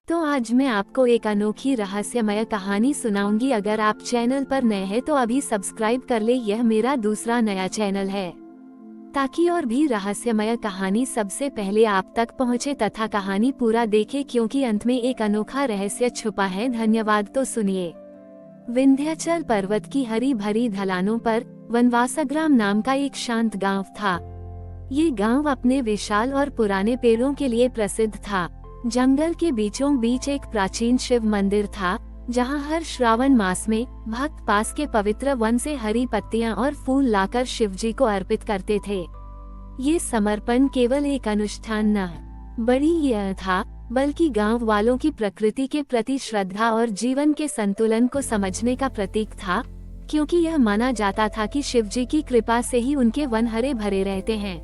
तो आज मैं आपको एक अनोखी रहस्यमय कहानी सुनाऊंगी। अगर आप चैनल पर नए हैं तो अभी सब्सक्राइब कर ले। यह मेरा दूसरा नया चैनल है ताकि और भी रहस्यमय कहानी सबसे पहले आप तक पहुंचे तथा कहानी पूरा देखे, क्योंकि अंत में एक अनोखा रहस्य छुपा है। धन्यवाद। तो सुनिए। विंध्याचल पर्वत की हरी भरी ढलानों पर वनवासग्राम नाम का एक शांत गांव था। ये गांव अपने विशाल और पुराने पेड़ों के लिए प्रसिद्ध था। जंगल के बीचों बीच एक प्राचीन शिव मंदिर था, जहां हर श्रावण मास में भक्त पास के पवित्र वन से हरी पत्तियां और फूल लाकर शिवजी को अर्पित करते थे। ये समर्पण केवल एक अनुष्ठान न बड़ी यह था, बल्कि गांव वालों की प्रकृति के प्रति श्रद्धा और जीवन के संतुलन को समझने का प्रतीक था, क्योंकि यह माना जाता था कि शिवजी की कृपा से ही उनके वन हरे भरे रहते हैं।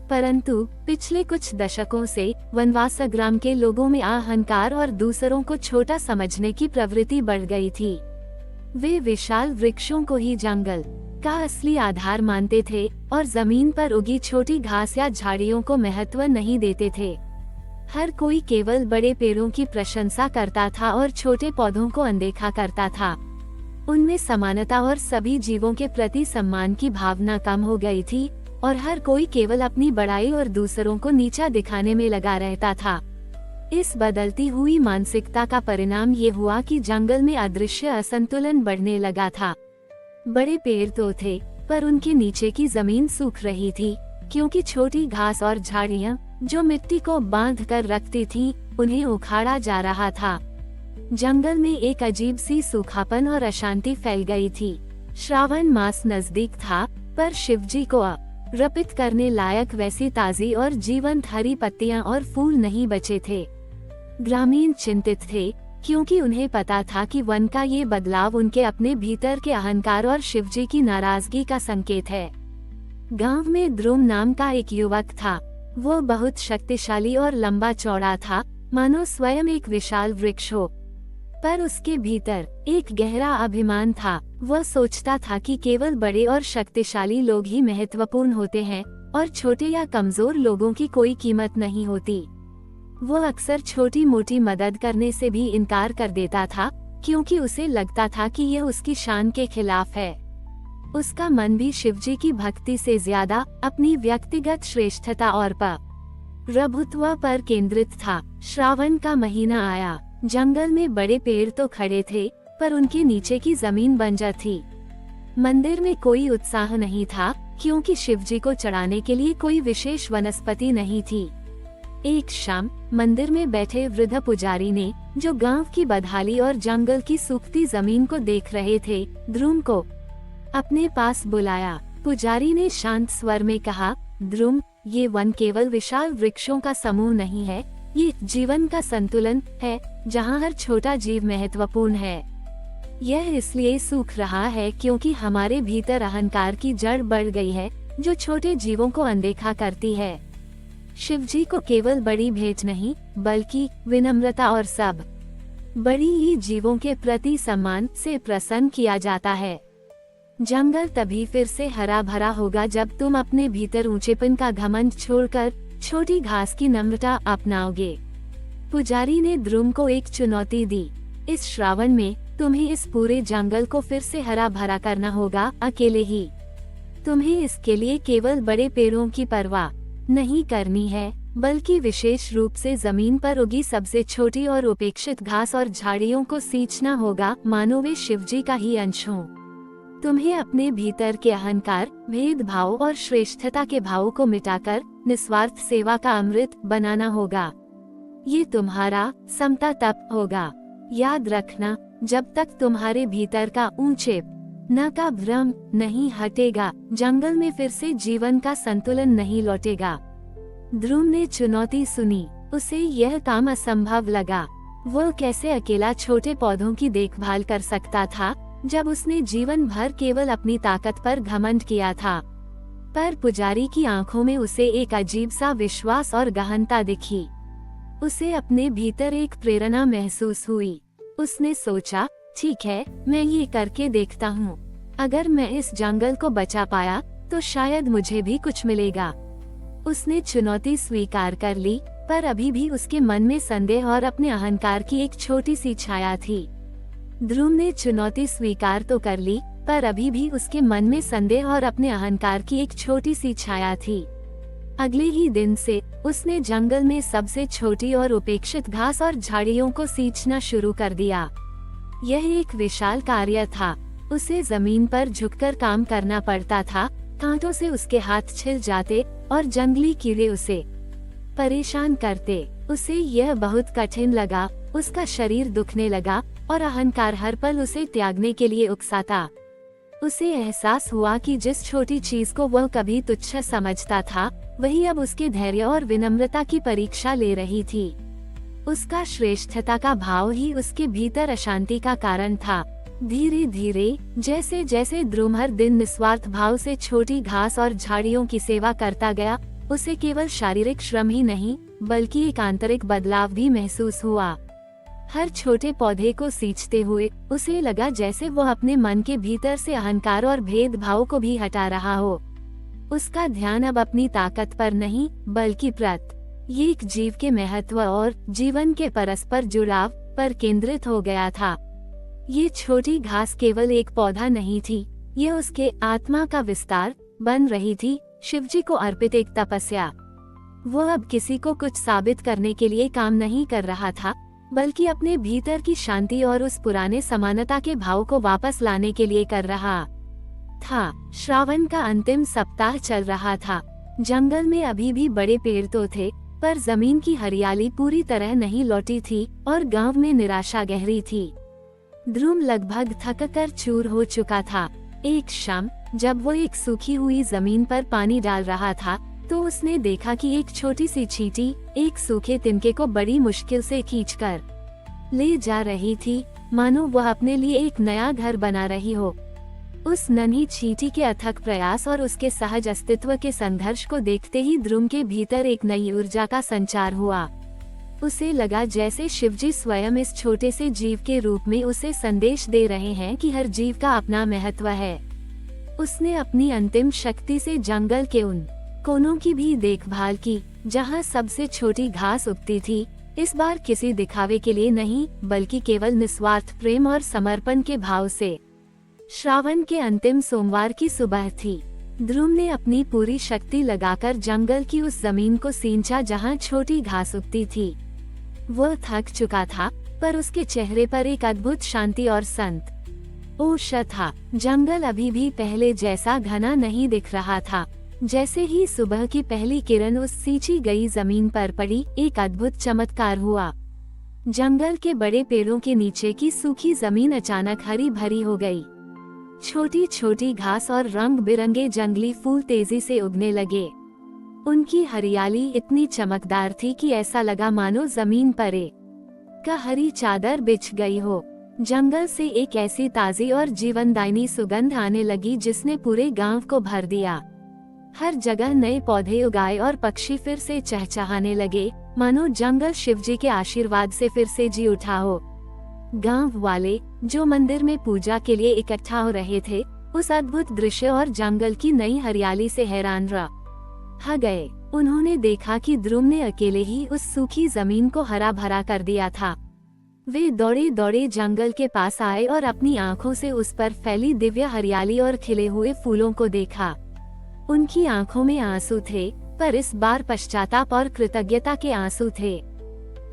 परंतु पिछले कुछ दशकों से वनवासग्राम के लोगों में अहंकार और दूसरों को छोटा समझने की प्रवृत्ति बढ़ गई थी। वे विशाल वृक्षों को ही जंगल का असली आधार मानते थे और जमीन पर उगी छोटी घास या झाड़ियों को महत्व नहीं देते थे। हर कोई केवल बड़े पेड़ों की प्रशंसा करता था और छोटे पौधों को अनदेखा करता था। उनमें समानता और सभी जीवों के प्रति सम्मान की भावना कम हो गई थी और हर कोई केवल अपनी बड़ाई और दूसरों को नीचा दिखाने में लगा रहता था। इस बदलती हुई मानसिकता का परिणाम ये हुआ कि जंगल में अदृश्य असंतुलन बढ़ने लगा था। बड़े पेड़ तो थे, पर उनके नीचे की जमीन सूख रही थी, क्योंकि छोटी घास और झाड़ियां जो मिट्टी को बांध कर रखती थी, उन्हें उखाड़ा जा रहा था। जंगल में एक अजीब सी सूखापन और अशांति फैल गई थी। श्रावण मास नजदीक था, पर शिवजी को अर्पित करने लायक वैसी ताजी और जीवंत हरी पत्तियां और फूल नहीं बचे थे। ग्रामीण चिंतित थे, क्योंकि उन्हें पता था कि वन का ये बदलाव उनके अपने भीतर के अहंकार और शिवजी की नाराजगी का संकेत है। गांव में ध्रुव नाम का एक युवक था। वो बहुत शक्तिशाली और लंबा चौड़ा था, मानो स्वयं एक विशाल वृक्ष हो। पर उसके भीतर एक गहरा अभिमान था। वह सोचता था कि केवल बड़े और शक्तिशाली लोग ही महत्वपूर्ण होते हैं और छोटे या कमजोर लोगों की कोई कीमत नहीं होती। वो अक्सर छोटी मोटी मदद करने से भी इनकार कर देता था, क्योंकि उसे लगता था कि यह उसकी शान के खिलाफ है। उसका मन भी शिवजी की भक्ति से ज्यादा अपनी व्यक्तिगत श्रेष्ठता और प्रभुत्व पर केंद्रित था। श्रावण का महीना आया। जंगल में बड़े पेड़ तो खड़े थे, पर उनके नीचे की जमीन बंजर थी। मंदिर में कोई उत्साह नहीं था, क्योंकि शिवजी को चढ़ाने के लिए कोई विशेष वनस्पति नहीं थी। एक शाम मंदिर में बैठे वृद्ध पुजारी ने, जो गांव की बदहाली और जंगल की सूखती जमीन को देख रहे थे, ध्रुव को अपने पास बुलाया। पुजारी ने शांत स्वर में कहा, ध्रुव, ये वन केवल विशाल वृक्षों का समूह नहीं है, ये जीवन का संतुलन है, जहाँ हर छोटा जीव महत्वपूर्ण है। यह इसलिए सूख रहा है क्योंकि हमारे भीतर अहंकार की जड़ बढ़ गई है, जो छोटे जीवों को अनदेखा करती है। शिवजी को केवल बड़ी भेंट नहीं, बल्कि विनम्रता और सब बड़ी ही जीवों के प्रति सम्मान से प्रसन्न किया जाता है। जंगल तभी फिर से हरा भरा होगा जब तुम अपने भीतर ऊंचेपन का घमंड छोड़कर छोटी घास की नम्रता अपनाओगे। पुजारी ने ध्रुव को एक चुनौती दी। इस श्रावण में तुम्हें इस पूरे जंगल को फिर से हरा भरा करना होगा, अकेले ही। तुम्हें इसके लिए केवल बड़े पेड़ों की परवाह नहीं करनी है, बल्कि विशेष रूप से जमीन पर उगी सबसे छोटी और उपेक्षित घास और झाड़ियों को सींचना होगा, मानो वे शिवजी का ही अंश हों। तुम्हें अपने भीतर के अहंकार, भेदभाव और श्रेष्ठता के भावों को मिटाकर निस्वार्थ सेवा का अमृत बनाना होगा। ये तुम्हारा समता तप होगा। याद रखना, जब तक तुम्हारे भीतर का ऊंचे न का भ्रम नहीं हटेगा, जंगल में फिर से जीवन का संतुलन नहीं लौटेगा। ध्रुव ने चुनौती सुनी। उसे यह काम असंभव लगा। वो कैसे अकेला छोटे पौधों की देखभाल कर सकता था, जब उसने जीवन भर केवल अपनी ताकत पर घमंड किया था। पर पुजारी की आंखों में उसे एक अजीब सा विश्वास और गहनता दिखी। उसे अपने भीतर एक प्रेरणा महसूस हुई। उसने सोचा, ठीक है, मैं ये करके देखता हूँ। अगर मैं इस जंगल को बचा पाया, तो शायद मुझे भी कुछ मिलेगा। उसने चुनौती स्वीकार कर ली पर अभी भी उसके मन में संदेह और अपने अहंकार की एक छोटी सी छाया थी। ध्रुव ने चुनौती स्वीकार तो कर ली, पर अभी भी उसके मन में संदेह और अपने अहंकार की एक छोटी सी छाया थी। अगले ही दिन से उसने जंगल में सबसे छोटी और उपेक्षित घास और झाड़ियों को सींचना शुरू कर दिया। यह एक विशाल कार्य था। उसे जमीन पर झुककर काम करना पड़ता था, कांटों से उसके हाथ छिल जाते और जंगली कीड़े उसे परेशान करते। उसे यह बहुत कठिन लगा, उसका शरीर दुखने लगा और अहंकार हर पल उसे त्यागने के लिए उकसाता। उसे एहसास हुआ कि जिस छोटी चीज को वह कभी तुच्छ समझता था, वही अब उसके धैर्य और विनम्रता की परीक्षा ले रही थी। उसका श्रेष्ठता का भाव ही उसके भीतर अशांति का कारण था। धीरे धीरे जैसे जैसे ध्रुव हर दिन निस्वार्थ भाव से छोटी घास और झाड़ियों की सेवा करता गया, उसे केवल शारीरिक श्रम ही नहीं बल्कि एक आंतरिक बदलाव भी महसूस हुआ। हर छोटे पौधे को सींचते हुए उसे लगा जैसे वो अपने मन के भीतर से अहंकार और भेदभाव को भी हटा रहा हो। उसका ध्यान अब अपनी ताकत पर नहीं बल्कि ये एक जीव के महत्व और जीवन के परस्पर जुड़ाव पर केंद्रित हो गया था। ये छोटी घास केवल एक पौधा नहीं थी, ये उसके आत्मा का विस्तार बन रही थी, शिवजी को अर्पित एक तपस्या। वो अब किसी को कुछ साबित करने के लिए काम नहीं कर रहा था, बल्कि अपने भीतर की शांति और उस पुराने समानता के भाव को वापस लाने के लिए कर रहा था। श्रावण का अंतिम सप्ताह चल रहा था। जंगल में अभी भी बड़े पेड़ तो थे, पर जमीन की हरियाली पूरी तरह नहीं लौटी थी और गांव में निराशा गहरी थी। ध्रुव लगभग थककर चूर हो चुका था। एक शाम जब वो एक सूखी हुई जमीन पर पानी डाल रहा था, तो उसने देखा कि एक छोटी सी चींटी एक सूखे तिनके को बड़ी मुश्किल से खींचकर ले जा रही थी, मानो वह अपने लिए एक नया घर बना रही हो। उस नन्ही चींटी के अथक प्रयास और उसके सहज अस्तित्व के संघर्ष को देखते ही ध्रुव के भीतर एक नई ऊर्जा का संचार हुआ। उसे लगा जैसे शिवजी स्वयं इस छोटे से जीव के रूप में उसे संदेश दे रहे हैं कि हर जीव का अपना महत्व है। उसने अपनी अंतिम शक्ति से जंगल के उन कोनों की भी देखभाल की जहां सबसे छोटी घास उगती थी, इस बार किसी दिखावे के लिए नहीं बल्कि केवल निस्वार्थ प्रेम और समर्पण के भाव से। श्रावण के अंतिम सोमवार की सुबह थी। ध्रुव ने अपनी पूरी शक्ति लगाकर जंगल की उस जमीन को सींचा जहां छोटी घास उगती थी। वह थक चुका था, पर उसके चेहरे पर एक अद्भुत शांति और संत ओश था। जंगल अभी भी पहले जैसा घना नहीं दिख रहा था। जैसे ही सुबह की पहली किरण उस सींची गई जमीन पर पड़ी, एक अद्भुत चमत्कार हुआ। जंगल के बड़े पेड़ों के नीचे की सूखी जमीन अचानक हरी भरी हो गई। छोटी छोटी घास और रंग बिरंगे जंगली फूल तेजी से उगने लगे। उनकी हरियाली इतनी चमकदार थी कि ऐसा लगा मानो जमीन पर एक हरी चादर बिछ गई हो। जंगल से एक ऐसी ताजी और जीवनदायिनी सुगंध आने लगी जिसने पूरे गांव को भर दिया। हर जगह नए पौधे उगाए और पक्षी फिर से चहचहाने लगे, मानो जंगल शिवजी के आशीर्वाद से फिर से जी उठा हो। गांव वाले जो मंदिर में पूजा के लिए इकट्ठा हो रहे थे, उस अद्भुत दृश्य और जंगल की नई हरियाली से हैरान रह गए। उन्होंने देखा कि ध्रुव ने अकेले ही उस सूखी जमीन को हरा भरा कर दिया था। वे दौड़े दौड़े जंगल के पास आए और अपनी आंखों से उस पर फैली दिव्य हरियाली और खिले हुए फूलों को देखा। उनकी आंखों में आंसू थे, पर इस बार पश्चाताप और कृतज्ञता के आंसू थे।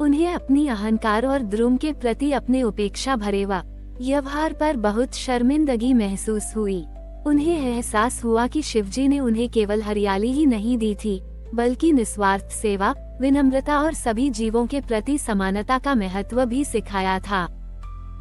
उन्हें अपनी अहंकार और ध्रुव के प्रति अपने उपेक्षा भरे व्यवहार पर बहुत शर्मिंदगी महसूस हुई। उन्हें एहसास हुआ कि शिवजी ने उन्हें केवल हरियाली ही नहीं दी थी, बल्कि निस्वार्थ सेवा, विनम्रता और सभी जीवों के प्रति समानता का महत्व भी सिखाया था।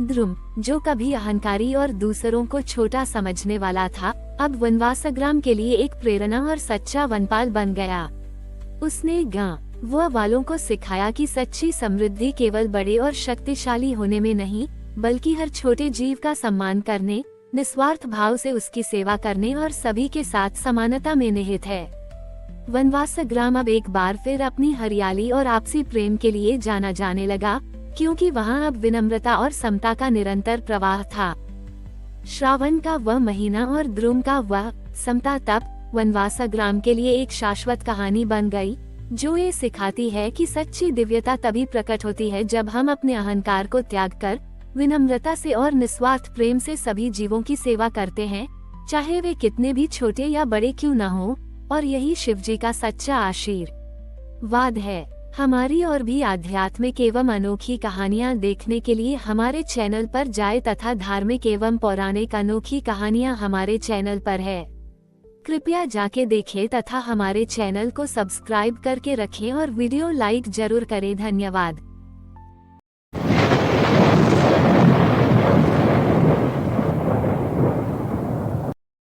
ध्रुव, जो कभी अहंकारी और दूसरों को छोटा समझने वाला था, अब वनवासग्राम के लिए एक प्रेरणा और सच्चा वनपाल बन गया। उसने गांव वालों को सिखाया कि सच्ची समृद्धि केवल बड़े और शक्तिशाली होने में नहीं, बल्कि हर छोटे जीव का सम्मान करने, निस्वार्थ भाव से उसकी सेवा करने और सभी के साथ समानता में निहित है। वनवासग्राम अब एक बार फिर अपनी हरियाली और आपसी प्रेम के लिए जाना जाने लगा, क्योंकि वहां अब विनम्रता और समता का निरंतर प्रवाह था। श्रावण का वह महीना और ध्रुव का वह समता तप वनवासग्राम के लिए एक शाश्वत कहानी बन गई, जो ये सिखाती है कि सच्ची दिव्यता तभी प्रकट होती है जब हम अपने अहंकार को त्याग कर विनम्रता से और निस्वार्थ प्रेम से सभी जीवों की सेवा करते हैं, चाहे वे कितने भी छोटे या बड़े क्यों न हो। और यही शिवजी का सच्चा आशीर्वाद है। हमारी और भी आध्यात्मिक एवं अनोखी कहानियाँ देखने के लिए हमारे चैनल पर जाएं तथा धार्मिक एवं पौराणिक अनोखी कहानियाँ हमारे चैनल पर है। कृपया जाके देखें तथा हमारे चैनल को सब्सक्राइब करके रखें और वीडियो लाइक जरूर करें। धन्यवाद।